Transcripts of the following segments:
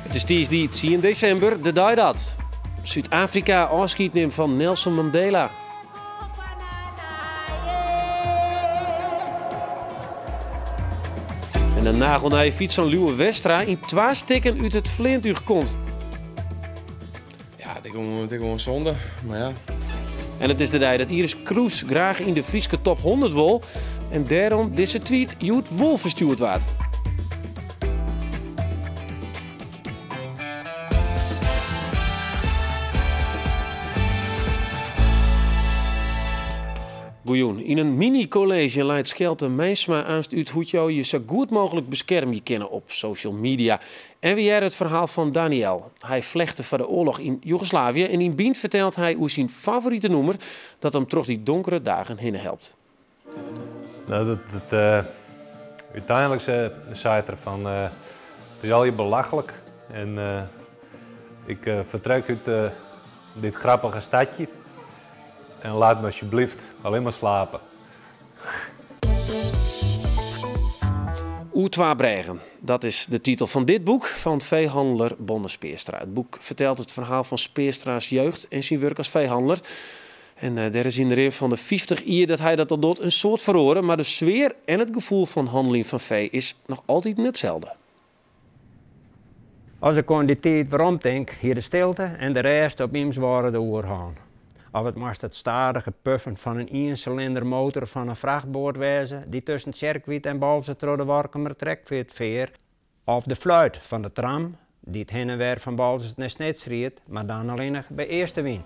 Het is dinsdag 10 december, de dag dat Zuid-Afrika afscheid neemt van Nelson Mandela. En een nagelnij fiets van Luwe Westra in 2 stikken uit het Flintuig komt. Ja, het is gewoon zonde, maar ja. En het is de dag dat Iris Kroes graag in de Frieske top 100 wil. En daarom deze tweet Joet Wolf verstuurd wordt. Goejoen. In een mini-college leidt Schelte Meisma aanst uit hoe je zo goed mogelijk beschermen kennen op social media. En weer het verhaal van Daniel. Hij vlechtte van de oorlog in Joegoslavië en in Bient vertelt hij hoe zijn favoriete noemer dat hem toch die donkere dagen heen helpt. Nou, uiteindelijk zei het er van, het is al je belachelijk en ik vertrek uit dit grappige stadje. En laat me alsjeblieft alleen maar slapen. Oetwa Bregen, dat is de titel van dit boek van veehandelaar Bonne Speerstra. Het boek vertelt het verhaal van Speerstra's jeugd en zijn werk als veehandelaar. En er is in de rin van de 50 jaar dat hij dat al doet een soort verloren, maar de sfeer en het gevoel van handeling van vee is nog altijd hetzelfde. Als ik aan die tijd waarom denk, hier de stilte en de rest op ims waren de oorhaan. Of het moest het stadige puffen van een 1-cilinder motor van een vrachtboot wezen die tussen Tjerkwiet en Balzentrode Warkemer trekveert veer. Of de fluit van de tram die het heen en weer van Balzert naar Snits riet, maar dan alleen nog bij eerste wien.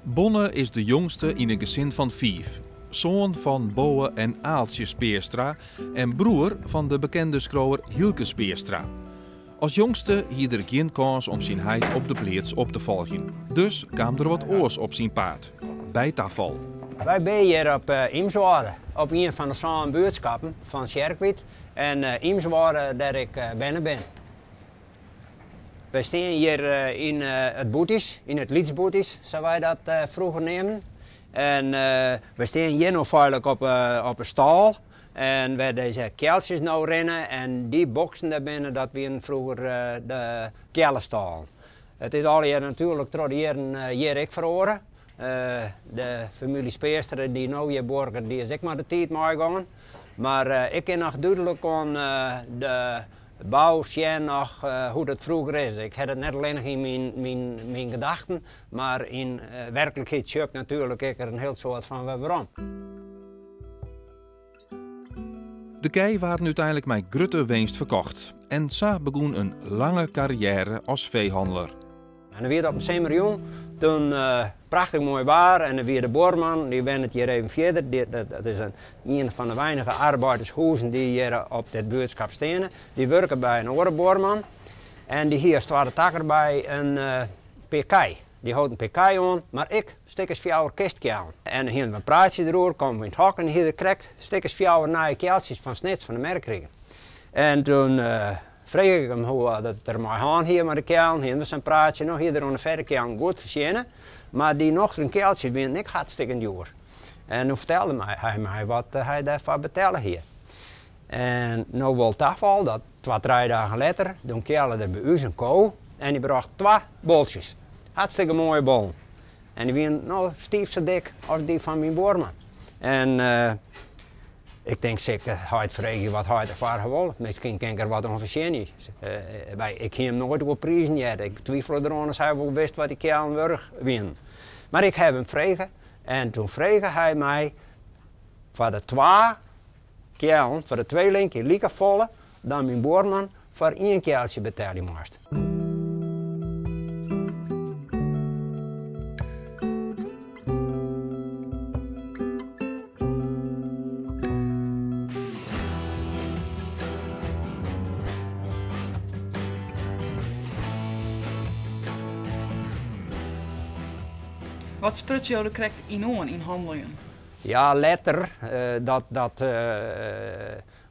Bonne is de jongste in een gezin van 5. Zoon van Boe en Aaltje Speerstra en broer van de bekende schrower Hielke Speerstra. Als jongste hield er geen kans om zijn heid op de pleats op te volgen. Dus kwam er wat oors op zijn paard. Bij tafel. Wij zijn hier op Imswaarde, op een van de samen buurtschappen van Tjerkwiet. En Imswaarde daar ik binnen ben. We staan hier in het Boetis, in het Lietsboetis, zoals wij dat vroeger nemen. En we staan hier nog veilig op een stal. En waar deze keeltjes nou rennen en die boksen daar binnen, dat waren vroeger de keelenstal. Het is al hier natuurlijk door de jaren hier ik verloren. De familie Speerstra die nou hier borgen, die is ik maar de tijd meegegaan. Maar ik ken nog duidelijk aan de bouw zien nog hoe dat vroeger is. Ik heb het net alleen nog in mijn gedachten, maar in werkelijkheid zie ik natuurlijk er een heel soort van waarom. De kei waren uiteindelijk met grutte winst verkocht. En zo begon een lange carrière als veehandelaar. En dan weer op een Semerjong, toen prachtig mooi waar en dan weer de boorman, die ben het hier even verder. Dat is een van de weinige arbeidershuizen die hier op dit buurtschap staan. Die werken bij een andere boorman en die hier staat takker bij een PK. Die houdt een PK aan, maar ik stik eens 4 kistje aan. En hier een praatje erover, komen we in het hok en hier krijgt stik eens 4 nieuwe keeltjes van Snits van de merk kregen. En toen vroeg ik hem hoe dat er maar gaan hier met de keel, hier was een praatje, nou hier aan de verre keel goed verschijnen. Maar die nog een keeltje ben ik hartstikke duur. En toen vertelde hij mij wat hij daarvoor betalen hier. En nou wil het afval dat 2-3 dagen later, toen keelde er bij u een kool en die bracht 2 bolletjes. Hartstikke mooie bol. En die waren nou stief zo dik als die van mijn boorman. En ik denk zeker, hij vraagt wat hij ervan wil. Misschien kan ik er wat over verzinnen. Ik heb hem nooit op prijzen gehad. Ik twijfel eraan als hij wel wist wat ik aan werk win. Maar ik heb hem vragen en toen vroeg hij mij voor de 2 keelen, voor de 2 linker lieke volle, dan mijn boorman voor 1 keeltje betalen moest. Wat sprut je correct in handelingen? Ja, later,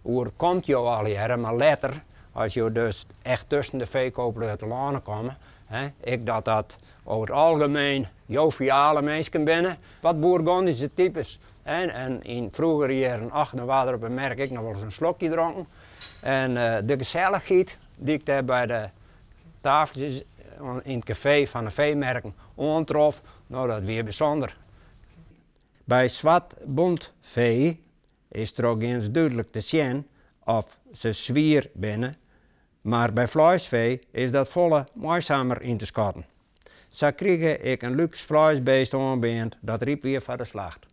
hoe komt je al hier, maar later, als je dus echt tussen de veekoper uit de lanen komen, ik dat over het algemeen joviale mensen binnen, wat Bourgondische types. En in vroeger jaren 8 waren op een merk ik nog wel eens een slokje dronken. En de gezelligheid die ik daar bij de tafeltjes in het café van de veemerken aantrof. Nou, dat weer bijzonder. Bij zwart bont vee is er ook eens duidelijk te zien of ze zwier binnen, maar bij vleesvee is dat volle moeizamer in te schatten. Zo kreeg ik een luxe vleesbeest aanbeend, dat riep weer van de slacht.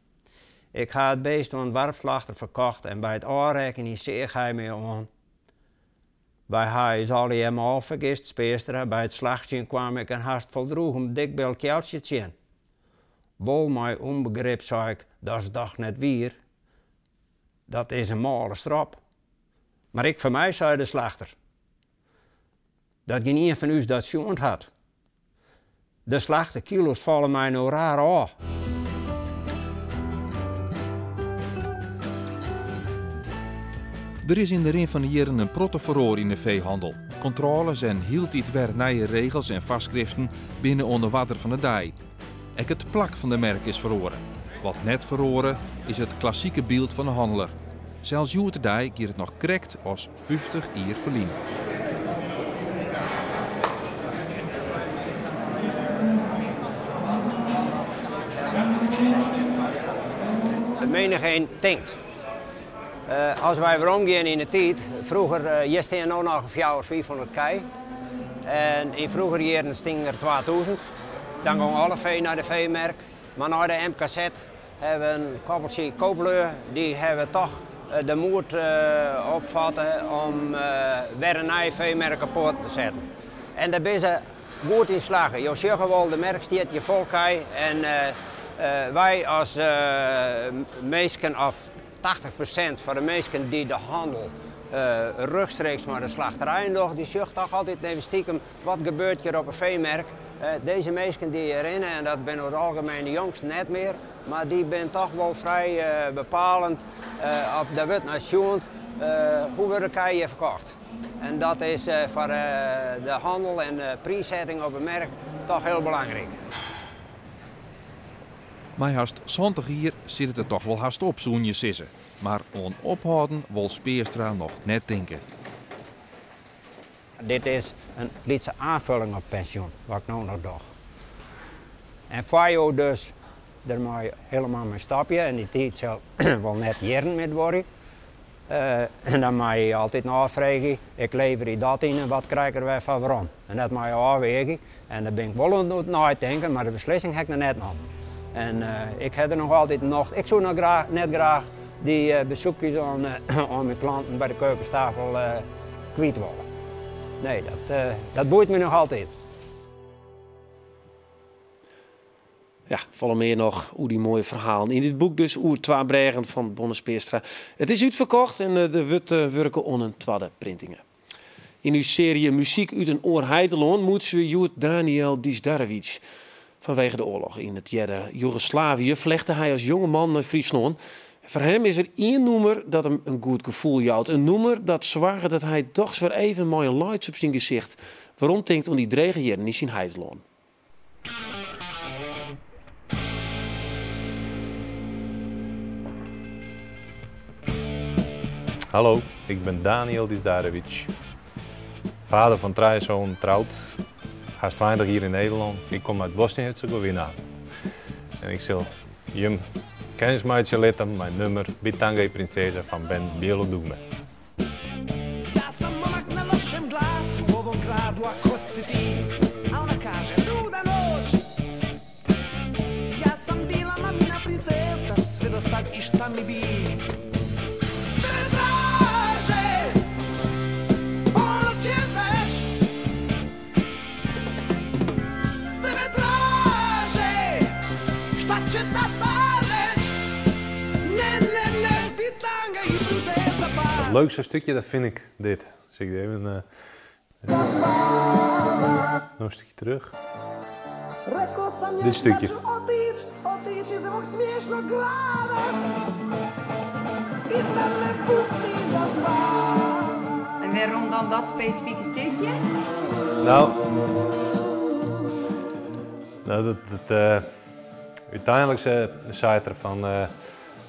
Ik ga het beest aan een warfslachter verkocht en bij het aanrekenen zeeg hij me aan. Bij hij zal hij hem al vergist speesteren, bij het slachtje kwam ik een haast voldroeg een dikbel kjeltje zien. Bol mij onbegrip, zei ik, dat is toch net wier. Dat is een male strop. Maar ik van mij, zei de slachter, dat geen een van u dat zoend had. De slachterkilo's vallen mij nou raar aan. Er is in de rin van de jaren een protte in de veehandel. Controles en hield weer nieuwe regels en vastschriften binnen onder water van de dij. Ook het plak van de merk is verloren. Wat net verloren is het klassieke beeld van de handelaar. Zelfs Joert de Dij keert het nog correct als 50 jaar verlien. Menigeen denkt. Als wij weer omgaan in de tijd, vroeger je steen nog een 400-500 kei. En in vroeger jaren sting er 2000. Dan gaan alle vee naar de veemerk. Maar na de MKZ hebben we een koppeltje koopluur, die hebben toch de moed opvatten om weer een nieuwe veemerk kapot te zetten. En daar ben ze goed in slagen. Je ziet wel, de merk stiert je volkei en wij als mensen, of 80% van de mensen die de handel rechtstreeks naar de slachterij nog, die zucht toch altijd even stiekem wat gebeurt hier op een veemerk. Deze mensen die hierin, en dat ben over het algemeen de jongsten net meer, maar die zijn toch wel vrij bepalend of dat wordt naar schoent, hoe wordt de kei verkocht. En dat is voor de handel en de prijszetting op een merk toch heel belangrijk. Maar haast 20 hier zit het er toch wel haast op, zo'n je sissen. Maar on ophouden wil Speerstra nog net denken. Dit is een lietse aanvulling op pensioen, wat ik nu nog doe. En voor jou dus, daar moet je helemaal mee stapje en die tijd zal wel net jaren met worden. En dan moet je altijd navragen, ik lever je dat in en wat krijgen wij van waarom. En dat moet je afwegen. En daar ben ik wel aan het nadenken, maar de beslissing heb ik er net nog. En ik heb er nog altijd nog, ik zou nog net graag die bezoekjes aan mijn klanten bij de keukentafel kwijt willen. Nee, dat boeit me nog altijd. Ja, vallen meer nog hoe die mooie verhalen. In dit boek dus Oer 2 Bregen van Bonne Speerstra. Het is uitverkocht en de wordt werken on een tweede printingen. In uw serie Muziek uit een oor Heideloon moet ze Joert Daniel Dizdarevic. Vanwege de oorlog in het Joegoslavië vlechte hij als jonge man naar Friesland. Voor hem is er één nummer dat hem een goed gevoel jouwt. Een nummer dat zwaar dat hij toch weer even mooi een lights op zijn gezicht. Waarom denkt om die dregen jaren in zijn Heideloon? Hallo, ik ben Daniel Dizdarevic. Vader van 3 zoon, trouwd. Haast 20 hier in Nederland. Ik kom uit Bosnië-Herzegovina. En ik zal je kennismaatje laten mijn nummer Bitange Princesa van Ben Bielodume. Ja sam momak na lošem glasu u ovom gradu, a ko si ti? A ona kaže, luda noć. Ja sam bila mamina princesa, sve do sad i šta mi bi. Het leukste stukje, dat vind ik dit. Zie ik even nog een stukje terug. Dit stukje. En waarom dan dat specifieke stukje? Nou uiteindelijk zei het ervan, het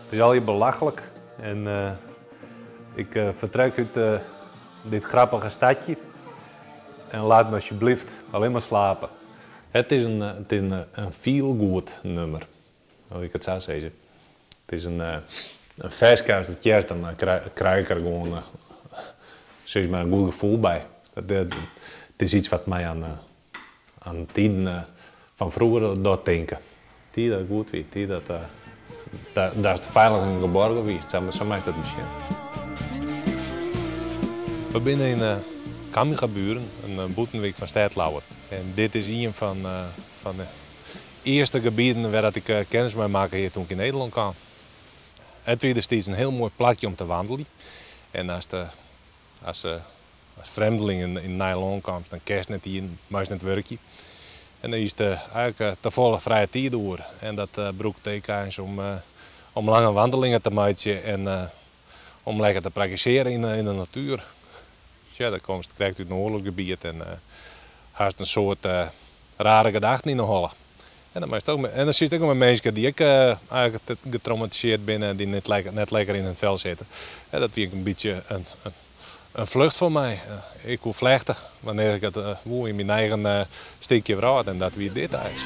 is al je belachelijk. En ik vertrek uit dit grappige stadje. en laat me alsjeblieft alleen maar slapen. Het is een feel-good nummer, hoe ik het zou zeggen. Het is een verskast dat juist, dan krijg ik er gewoon zeg maar een goed gevoel bij. Het is iets wat mij aan tien van vroeger doet denken. Die dat goed weet, die dat daar is de veilig geborgen geweest. Zo is dat misschien. We binnen in Kammingaburen, een boetenwijk van Stadlauwert. En dit is een van de eerste gebieden waar ik kennis mee maakte hier toen ik in Nederland kwam. Het was steeds een heel mooi plekje om te wandelen. En als vreemdeling in Nederland kwam, dan kerst net hier, moest net werken. En dan is het eigenlijk te volle vrije tijd door. En dat broekt eens om lange wandelingen te maken en om lekker te praktiseren in de natuur. Dus ja, dan krijgt u het oorlogsgebied en haast een soort rare gedachten in de hollen. En dan zie je ook met mensen die eigenlijk getraumatiseerd binnen, die net lekker in hun vel zitten. En dat vind ik een beetje een vlucht voor mij. Ik wil vlechten wanneer ik het in mijn eigen steekje raad en dat wie dit is.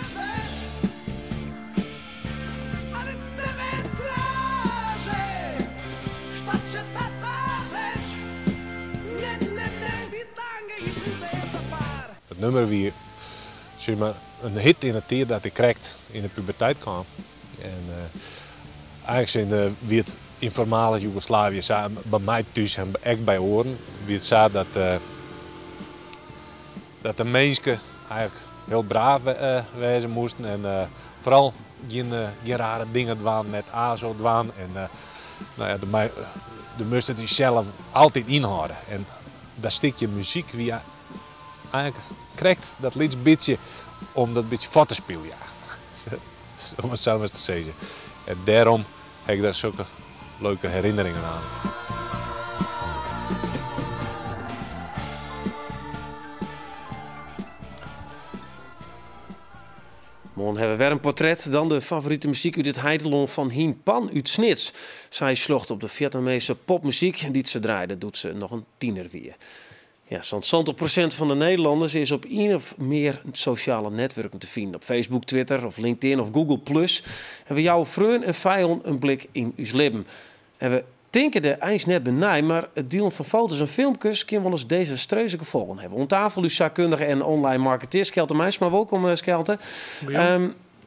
Het nummer wie zeg maar, een hit in het tijd dat ik kreeg in de puberteit kwam. En eigenlijk wie het in voormalig Joegoslavië bij mij thuis en echt bij horen, wie het zei dat de mensen eigenlijk heel braaf wezen moesten en vooral geen rare dingen doen met ASO doen. En nou ja, de moesten die zelf altijd inhouden. En dat stukje muziek wie je eigenlijk krijgt, dat liedje beetje om dat beetje voor te spelen. Ja. Om het zo maar te zeggen. En daarom heb ik daar zulke leuke herinneringen aan. Morgen hebben we weer een portret, dan de favoriete muziek uit het Heidelon van Hien Pan uit Snits. Zij slocht op de Vietnamese popmuziek, die ze draaide, doet ze nog een tiener weer. Ja, zo'n 70% van de Nederlanders is op één of meer sociale netwerken te vinden. Op Facebook, Twitter of LinkedIn of Google+. En we jouw vreun en vijand een blik in uw leven. En we denken de ijs net benij, maar het delen van foto's en filmpjes kan wel eens desastreuze gevolgen hebben. Om tafel uw zakkundige en online marketeer Schelte Meijsma. Welkom Schelte.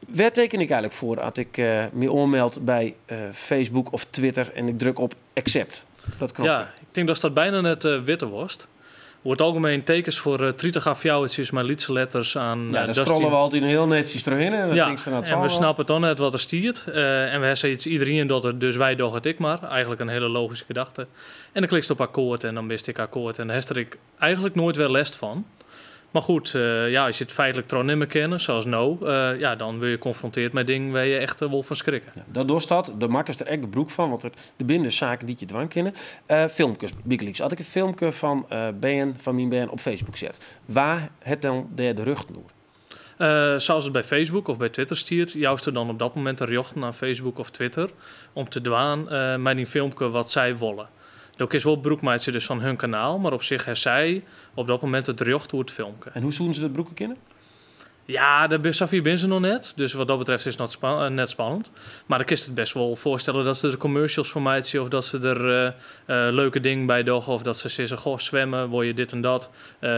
Waar teken ik eigenlijk voor als ik me aanmeld bij Facebook of Twitter en ik druk op accept? Dat kan. Ja, ik denk dat dat bijna net witte worst. Wordt algemeen tekens voor 30 afjouwtjes met lietse letters aan. Ja, daar scrollen we altijd heel netjes terugin. En, ja, en we snappen toch net wat er stiert. En we hebben iets iedereen dat het, dus wij doen het ik maar. Eigenlijk een hele logische gedachte. En dan klikst op akkoord en dan wist ik akkoord. En daar heb ik eigenlijk nooit weer last van. Maar goed, ja, als je het feitelijk trouw niet meer kennen, zoals ja, dan wil je geconfronteerd met dingen waar je echt wel van schrikken. Ja, daardoor staat, daar maken ze er echt broek van, want er binnen zaken die je dwang kennen. Filmpjes, Big Leaks. Als ik een filmpje van mijn BN op Facebook zet, waar het dan de rug door? Zoals het bij Facebook of bij Twitter stiert, juist er dan op dat moment een recht naar Facebook of Twitter om te dwaan met een filmpje wat zij willen. Dat is wel broekmeidje dus van hun kanaal, maar op zich heeft zij op dat moment het recht hoe het filmpje. En hoe zoeken ze dat broeken kennen? Ja, daar ben ze nog net. Dus wat dat betreft is het net spannend. Maar dan kun je het best wel voorstellen dat ze er commercials voor maken of dat ze er leuke dingen bij doen. Of dat ze zeggen, goh, zwemmen, word je dit en dat.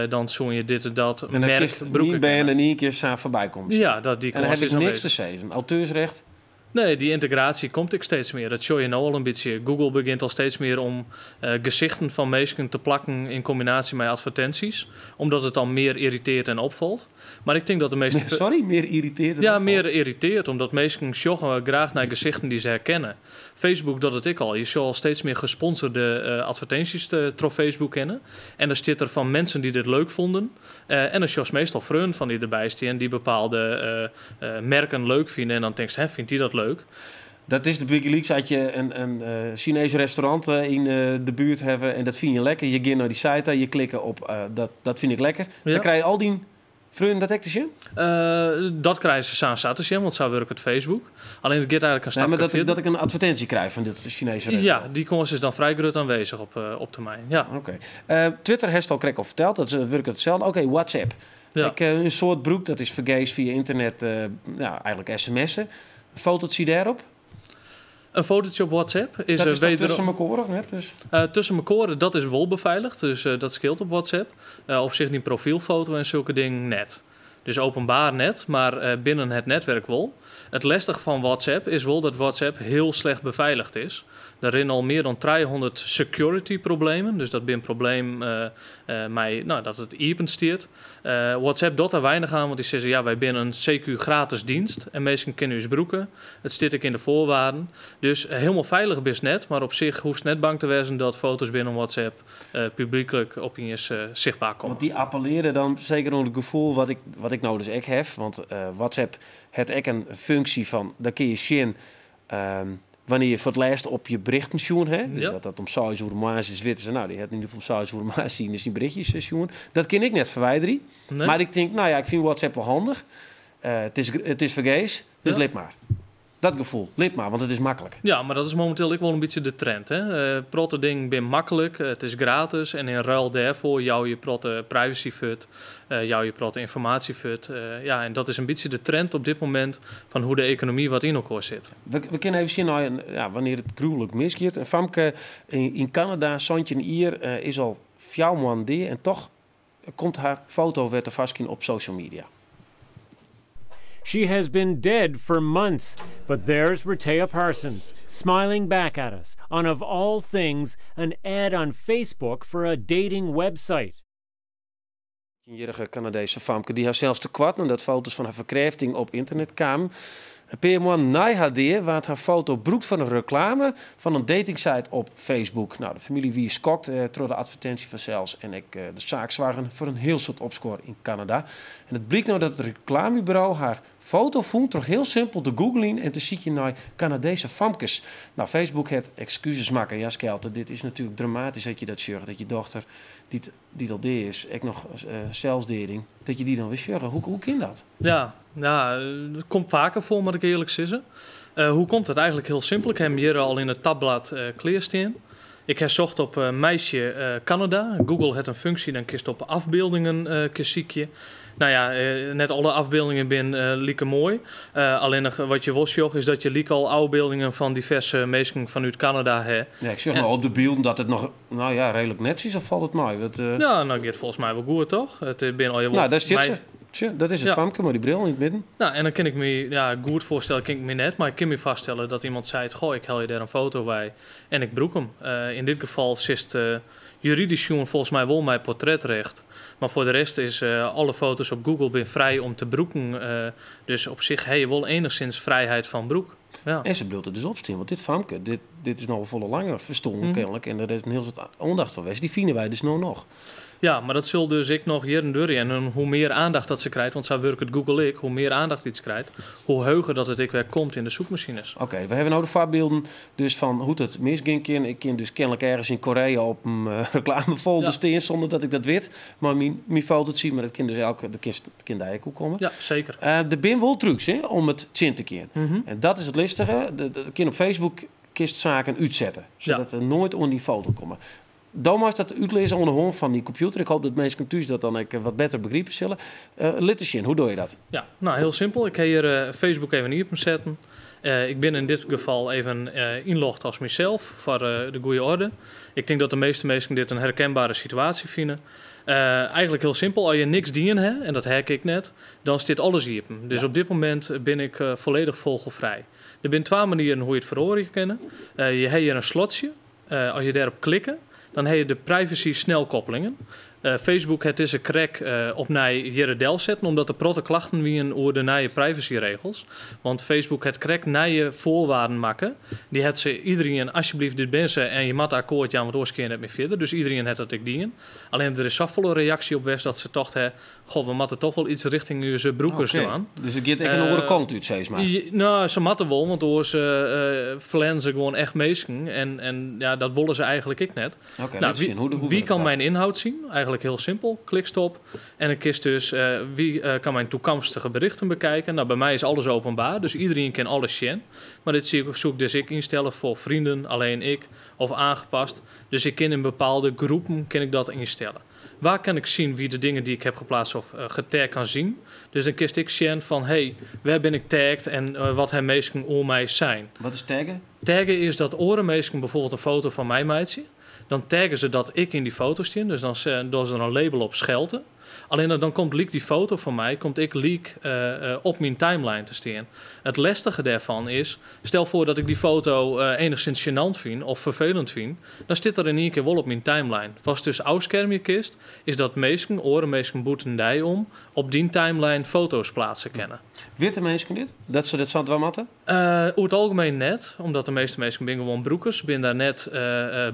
Dan zoen je dit en dat. En dan kist broeken ben en één keer samen voorbij komt. Ja, dat die en dan heb ik niks te zeggen. Auteursrecht. Nee, die integratie komt ik steeds meer. Dat show je nou al een beetje. Google begint al steeds meer om gezichten van mensen te plakken in combinatie met advertenties. Omdat het dan meer irriteert en opvalt. Maar ik denk dat de meeste... Sorry, meer irriteert? Ja, meer irriteert. Omdat mensen joggen graag naar gezichten die ze herkennen. Facebook doet het ik al. Je zal al steeds meer gesponsorde advertenties door Facebook kennen. En dan zit er van mensen die dit leuk vonden. En dan shows meestal vrienden van die erbij staan die bepaalde merken leuk vinden. En dan denk je, vindt die dat leuk? Dat is de Big Leaks. Als je een Chinees restaurant in de buurt hebben en dat vind je lekker. Je gaat naar die site, je klikt op dat vind ik lekker. Ja. Dan krijg je al die Vreun dat echt te zien? Dat krijgen ze samen zaterdag, want zo werkt het Facebook. Alleen het gaat eigenlijk een stapje maar verder. dat ik een advertentie krijg van dit Chinese Ja, restaurant. die kans is dan vrij groot aanwezig op termijn. Ja. Oké. Twitter heeft al al verteld, dat werkt hetzelfde. Oké, WhatsApp. Ja. Een soort broek, dat is vergees via internet, eigenlijk sms'en. Fotootje daarop? Een fotootje op WhatsApp is Dat is toch wederom... tussen elkaar of net? Dus... tussen elkaar, dat is wel beveiligd, dus dat scheelt op WhatsApp. Op zich niet profielfoto en zulke dingen net. Dus openbaar net, maar binnen het netwerk wel. Het lastige van WhatsApp is wel dat WhatsApp heel slecht beveiligd is. Daarin al meer dan 300 security problemen. Dus dat ben een probleem dat het iepen stiert. WhatsApp doet er weinig aan, want die zeggen ja, wij zijn een CQ gratis dienst. En meestal kunnen u eens broeken. Het stiert ik in de voorwaarden. Dus helemaal veilig is net, maar op zich hoeft net bang te wezen dat foto's binnen WhatsApp publiekelijk op je zichtbaar komen. Want die appelleren dan zeker onder het gevoel wat ik nou dus echt heb. Want WhatsApp heeft echt een functie van, daar kun je zien wanneer je voor het laatst op je berichten zien hebt. Dus dat om 6 uur maas is weten ze, nou die heeft in ieder geval om 6 uur maas zien, dus die berichtjes zien. Dat kan ik net verwijderen. Nee. Maar ik denk, nou ja, ik vind WhatsApp wel handig. Het is vergees, dus lid maar. Dat gevoel, lid maar, want het is makkelijk. Ja, maar dat is momenteel ook wel een beetje de trend. Protte ding ben makkelijk, het is gratis en in ruil daarvoor jou je protte privacyfut, jou je protte informatiefut. En dat is een beetje de trend op dit moment van hoe de economie wat in elkaar zit. We kunnen even zien wanneer het gruwelijk misgaat. Een famke in Canada, Santje hier, is al 4 maanden en toch komt haar foto weer te vastkin op social media. She has been dead for months, but there's Rehtaeh Parsons, smiling back at us on, of all things, an ad on Facebook for a dating website. Een jarige Canadese famke die haar zelfs te kwart nadat foto's van haar verkrachting op internet kwamen. Een paar maanden na haar deer waard haar foto broekt van een reclame van een datingsite op Facebook. Nou, de familie wie schokt door de advertentie van zelfs en ik de zaak zwagen voor een heel soort opscore in Canada. En het blijkt nou dat het reclamebureau haar foto vond toch heel simpel te googlen en te zieken naar Canadese famkes. Nou, Facebook het excuses maken. Ja, Skelte, dit is natuurlijk dramatisch dat je dat zegt, dat je dochter die al deed is, ik nog zelfsdering, dat je die dan weer zegt. Hoe kan dat? Ja, dat komt vaker voor, moet ik eerlijk zeggen. Hoe komt het? Eigenlijk heel simpel. Ik heb hem hier al in het tabblad klaarstaan. Ik heb zocht op meisje Canada. Google heeft een functie, dan kiest op afbeeldingen ziekje. Nou ja, net alle afbeeldingen zijn lieke mooi. Alleen nog wat je wil zeggen is dat je lieke al afbeeldingen van diverse mensen vanuit Canada hebt. Ja, ik zeg nou op de beelden dat het nog redelijk net is, of valt het mij? Ja, nou gaat volgens mij wel goed, toch? Het ben al je dat is het. Dat is het famke, maar die bril in het midden. Nou, en dan kan ik me goed voorstellen, kan ik me net, maar ik kan me vaststellen dat iemand zei: goh, ik haal je daar een foto bij en ik broek hem. In dit geval zit juridisch volgens mij wel mijn portretrecht. Maar voor de rest is alle foto's op Google ben vrij om te broeken. Dus op zich heb je wel enigszins vrijheid van broek. Ja. En ze bedoelt het dus opstaan, want dit famke, dit is nog een volle langer verstonden kennelijk. En er is een heel soort aandacht voor geweest. Die vinden wij dus nog. Ja, maar dat zul dus ik nog hier en daar. En hoe meer aandacht dat ze krijgt, want zo werkt het Google ik, hoe meer aandacht iets krijgt, hoe heuger dat het ik weer komt in de zoekmachines. Oké, we hebben nou de voorbeelden dus van hoe het misging kan. Ik kan dus kennelijk ergens in Korea op een reclamefolder staan zonder dat ik dat weet. Maar mijn foto's zien, maar dat kan dus dat kan daar ook komen. Ja, zeker. Er zijn wel trucs om het zin te keren. En dat is het lastige. Dat kan op Facebook kistzaken uitzetten, zodat er nooit onder die foto komen. Dan moet dat uitlezen onder de hand van die computer. Ik hoop dat mensen thuis dat dan wat beter begrijpen zullen. Littersje, hoe doe je dat? Ja, nou heel simpel. Ik ga hier Facebook even hier op hem zetten. Ik ben in dit geval even inlogd als mezelf voor de goede orde. Ik denk dat de meeste mensen dit een herkenbare situatie vinden. Eigenlijk heel simpel. Als je niks dienen hebt, en dat herken ik net, dan zit alles hier. Dus op dit moment ben ik volledig vogelvrij. Er zijn 2 manieren hoe je het verhoren kan. Je hebt hier een slotje. Als je daarop klikt, dan heb je de privacy snelkoppelingen. Facebook het is een crack op naar je del zetten, omdat de protte klachten wie over de nieuwe privacyregels. Want Facebook het crack naar je voorwaarden maken. Die het ze iedereen alsjeblieft dit mensen en je mat akkoord ja, want oorskeer net meer verder. Dus iedereen het dat ik dienen. Alleen er is zoveel reactie op west dat ze toch we moeten toch wel iets richting onze broekers doen. Dus het gaat echt over de kant uit, zeg maar. Nou, ze matten wel, want door ze verlen ze gewoon echt meesken. En ja, dat willen ze eigenlijk ik net. Okay, wie kan mijn inhoud zien? Eigenlijk eigenlijk heel simpel. Klikst op en dan kiest dus wie kan mijn toekomstige berichten bekijken. Nou, bij mij is alles openbaar, dus iedereen kan alles zien. Maar dit zoek dus ik instellen voor vrienden, alleen ik, of aangepast. Dus ik kan in bepaalde groepen kan ik dat instellen. Waar kan ik zien wie de dingen die ik heb geplaatst of getagd kan zien? Dus dan kies ik zien van, waar ben ik tagged en wat hij meestal om mij zijn. Wat is taggen? Taggen is dat orenmeesken bijvoorbeeld een foto van mij meidje. Dan taggen ze dat ik in die foto sta. Dus dan doen ze er een label op Schelte. Alleen dan komt die foto van mij, komt ik op mijn timeline te staan. Het lastige daarvan is, stel voor dat ik die foto enigszins gênant vind of vervelend vind, dan zit er in één keer wel op mijn timeline. Wat dus afschermje kist, is dat orenmeesken boeten die om op die timeline foto's plaatsen kennen. Witte mensen dit? Dat ze dit zo doen matten? Over het algemeen net, omdat de meeste mensen zijn gewoon broekers, ben daar net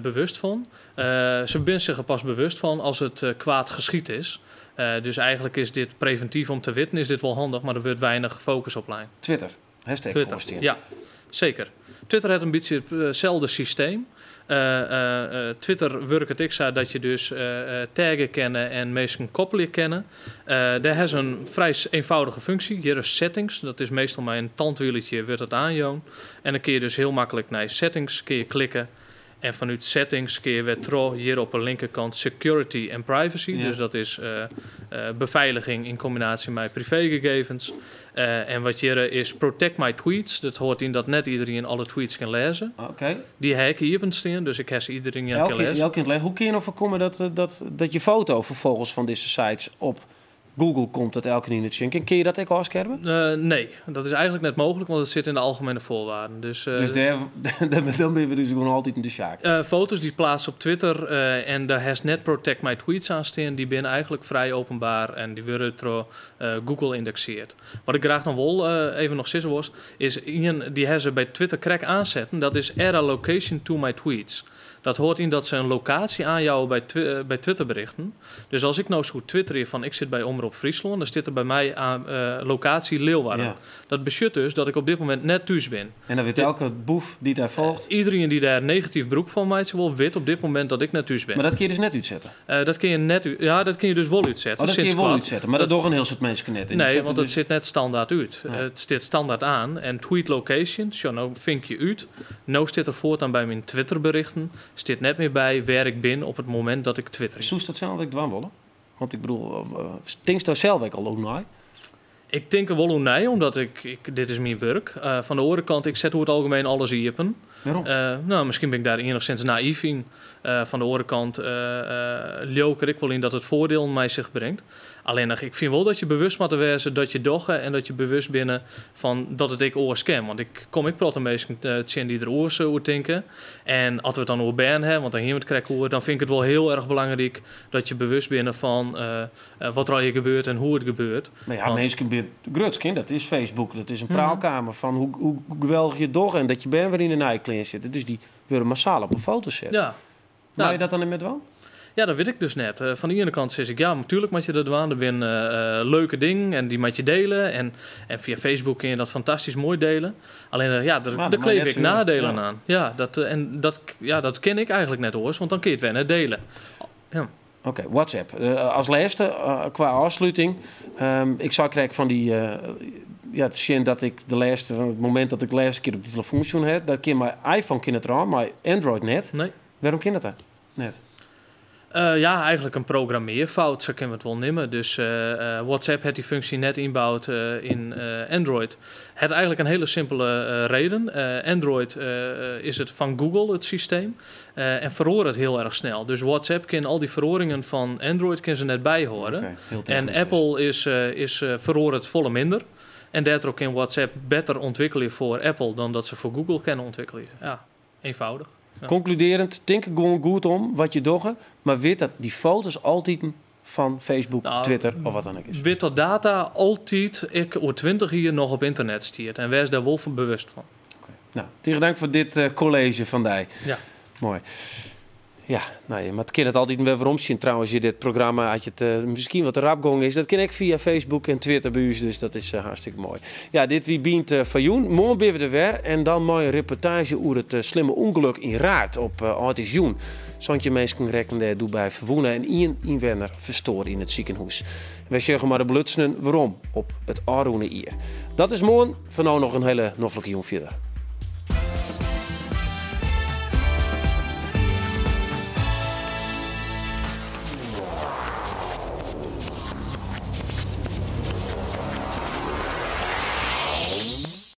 bewust van. Ze zijn zich er pas bewust van als het kwaad geschied is. Dus eigenlijk is dit preventief om te weten, is dit wel handig, maar er wordt weinig focus op lijn. Twitter, hashtag Twitter, ja, zeker. Twitter heeft een beetje hetzelfde systeem. Twitter werkt het ik zo dat je dus taggen kennen en mensen koppelen kennen. Daar heeft een vrij eenvoudige functie. Hier is settings. Dat is meestal met een tandwieltje wordt het aanjoon. En dan kun je dus heel makkelijk naar settings kun je klikken. En vanuit settings kun je weer terug hier op de linkerkant security en privacy. Ja. Dus dat is beveiliging in combinatie met privégegevens. En wat hier is protect my tweets. Dat hoort in dat net iedereen alle tweets kan lezen. Okay. Die hacken hier staan, dus ik heb ze iedereen kan lezen. Hoe kun je nou voorkomen dat je foto vervolgens van deze sites op Google komt dat elke in het zien? Kun je dat ook afschermen? Nee, dat is eigenlijk net mogelijk, want het zit in de algemene voorwaarden. Dus dan ben je dus gewoon altijd in de zaak. Foto's die plaatsen op Twitter en daar has net protect my tweets aan staan, die zijn eigenlijk vrij openbaar en die worden door Google indexeerd. Wat ik graag nog wel even nog zeggen was, is iemand die ze bij Twitter crack aanzetten, dat is add a location to my tweets. Dat hoort in dat ze een locatie aanhouden bij Twitterberichten. Dus als ik nou zo twitter van ik zit bij Omroep Friesland, dan zit er bij mij aan locatie Leeuwarden. Ja. Dat beschut dus dat ik op dit moment net thuis ben. En dan weet elke boef die daar volgt? Iedereen die daar negatief broek van maakt, wel weet op dit moment dat ik net thuis ben. Maar dat kun je dus net uitzetten? Dat kun je dus wel uitzetten. Dat kun je wel uitzetten, maar dat doen een heel soort mensen net in. Nee, want het zit net standaard uit. Ja. Het zit standaard aan. En tweet location, zo nou vink je uit. Nou zit er voortaan bij mijn Twitterberichten. Zit net meer bij waar ik ben op het moment dat ik twitter. Zoest dat zelf ik dwan willen? Want ik bedoel, denk je zelf ook al ook naar? Ik denk er wel hoe nee, omdat dit is mijn werk. Van de andere kant, ik zet hoe het algemeen alles iepen. Waarom? Nou, misschien ben ik daar enigszins naïef in. Van de andere kant ljoker ik wel in dat het voordeel mij zich brengt. Alleen ik vind wel dat je bewust moet wezen dat je doggen en dat je bewust binnen van dat het ik oors ken. Want ik praat een beetje die er oors over denken. En als we het dan over ben hebben, want dan hier het krijgen hoor, dan vind ik het wel heel erg belangrijk dat je bewust binnen van wat er al hier gebeurt en hoe het gebeurt. Maar ja, mensen binnen grutskind, dat is Facebook, dat is een praalkamer van hoe geweldig je doggen en dat je ben weer in een nijklein zitten. Dus die willen massaal op een foto zetten. Ja. Maar je dat dan niet met wel? Ja, dat weet ik dus net. Van de ene kant zeg ik, ja, natuurlijk moet je dat doen. Er zijn leuke dingen en die moet je delen. En via Facebook kun je dat fantastisch mooi delen. Alleen, daar kleef ik nadelen aan. Ja, dat ken ik eigenlijk net hoor, want dan kun je het weer net delen. Ja. Oké, WhatsApp. Als laatste, qua afsluiting. Ik zou krijgen van die... het zien dat ik het moment dat ik de laatste keer op de telefoon heb, dat keer mijn iPhone kan het eraan, maar Android net. Nee. Waarom kan dat net? Eigenlijk een programmeerfout, zo kunnen we het wel nemen. Dus WhatsApp heeft die functie net inbouwd in Android. Het eigenlijk een hele simpele reden. Android is het van Google, het systeem. En verhoort het heel erg snel. Dus WhatsApp kan al die verhoringen van Android kan ze net bijhoren. Okay, en Apple is verhoort het volle minder. En daardoor kan WhatsApp beter ontwikkelen voor Apple dan dat ze voor Google kunnen ontwikkelen. Ja, eenvoudig. Ja. Concluderend, denk er gewoon goed om wat je doggen, maar weet dat die foto's altijd van Facebook, Twitter of wat dan ook is. Weet dat data altijd ik over 20 hier nog op internet stiert en wees daar wel van bewust van. Okay. Nou, tegen dank voor dit college van Dij. Ja. Mooi. Ja, maar het kan het altijd weer waarom zien trouwens, je dit programma, als je het misschien wat rapgong is, dat kan ik via Facebook en Twitter bij u, dus dat is hartstikke mooi. Ja, dit wie bient van Joen, morgen ben we er weer en dan mooi een reportage over het slimme ongeluk in Raad op Oudis Joen. Zontje mensen rekken daar doe bij verwoenen en één inwoner verstoren in het ziekenhuis. Wij zeggen maar de blutsenen waarom op het Aroene hier. Dat is morgen, van nou nog een hele noffelijke jong verder.